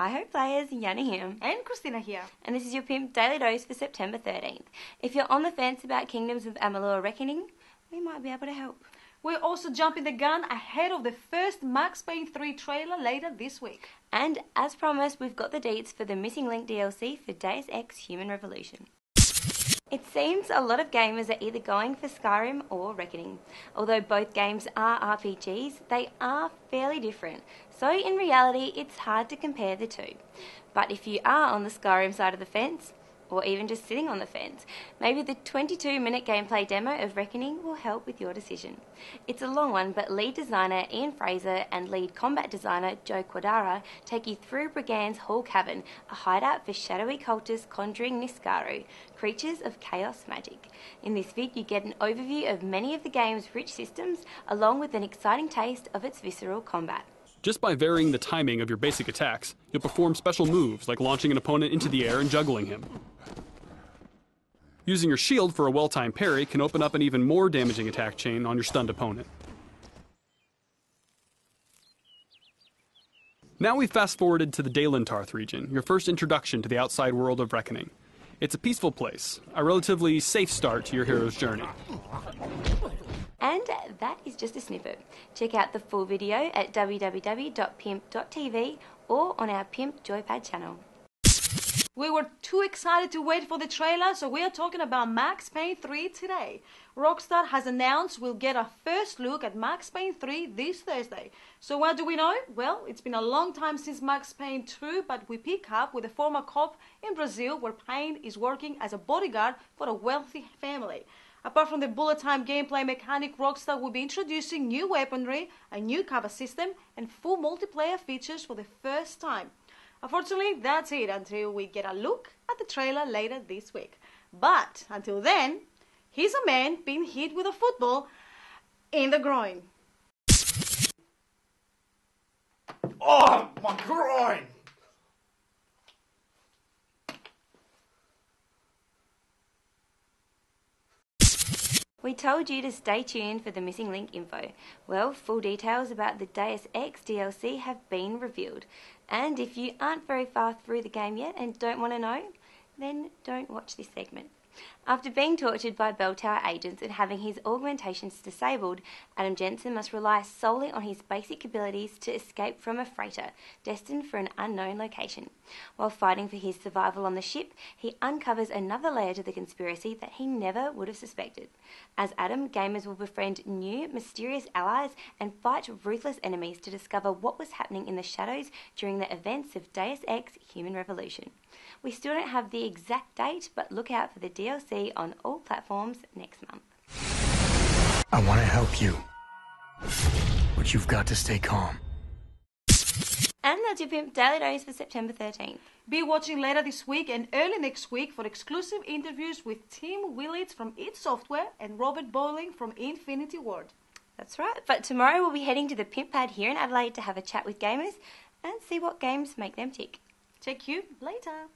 Hi-ho players, Yanni here. And Christina here. And this is your PiMP Daily Dose for September 13th. If you're on the fence about Kingdoms of Amalur Reckoning, we might be able to help. We're also jumping the gun ahead of the first Max Payne 3 trailer later this week. And as promised, we've got the deets for the Missing Link DLC for Deus Ex Human Revolution. It seems a lot of gamers are either going for Skyrim or Reckoning. Although both games are RPGs, they are fairly different. So in reality, it's hard to compare the two. But if you are on the Skyrim side of the fence, or even just sitting on the fence, maybe the 22-minute gameplay demo of Reckoning will help with your decision. It's a long one, but lead designer Ian Fraser and lead combat designer Joe Quadara take you through Brigand's Hall Cavern, a hideout for shadowy cultists conjuring Niskaru, creatures of chaos magic. In this vid, you get an overview of many of the game's rich systems, along with an exciting taste of its visceral combat. Just by varying the timing of your basic attacks, you'll perform special moves like launching an opponent into the air and juggling him. Using your shield for a well-timed parry can open up an even more damaging attack chain on your stunned opponent. Now we've fast-forwarded to the Dalentarth region, your first introduction to the outside world of Reckoning. It's a peaceful place, a relatively safe start to your hero's journey. And that is just a snippet. Check out the full video at www.pimp.tv or on our PiMP Joypad channel. We were too excited to wait for the trailer, so we are talking about Max Payne 3 today. Rockstar has announced we'll get our first look at Max Payne 3 this Thursday. So what do we know? Well, it's been a long time since Max Payne 2, but we pick up with a former cop in Brazil where Payne is working as a bodyguard for a wealthy family. Apart from the bullet time gameplay mechanic, Rockstar will be introducing new weaponry, a new combat system, and full multiplayer features for the first time. Unfortunately, that's it until we get a look at the trailer later this week. But until then, here's a man being hit with a football in the groin. Oh, my groin! We told you to stay tuned for the Missing Link info. Well, full details about the Deus Ex DLC have been revealed. And if you aren't very far through the game yet and don't want to know, then don't watch this segment. After being tortured by bell tower agents and having his augmentations disabled, Adam Jensen must rely solely on his basic abilities to escape from a freighter destined for an unknown location. While fighting for his survival on the ship, he uncovers another layer to the conspiracy that he never would have suspected. As Adam, gamers will befriend new, mysterious allies and fight ruthless enemies to discover what was happening in the shadows during the events of Deus Ex Human Revolution. We still don't have the exact date, but look out for the DLC on all platforms next month. I want to help you, but you've got to stay calm. And that's your PiMP Daily Dose for September 13th. Be watching later this week and early next week for exclusive interviews with Tim Willits from id Software and Robert Bowling from Infinity Ward. That's right, but tomorrow we'll be heading to the PiMP pad here in Adelaide to have a chat with gamers and see what games make them tick. Check you later.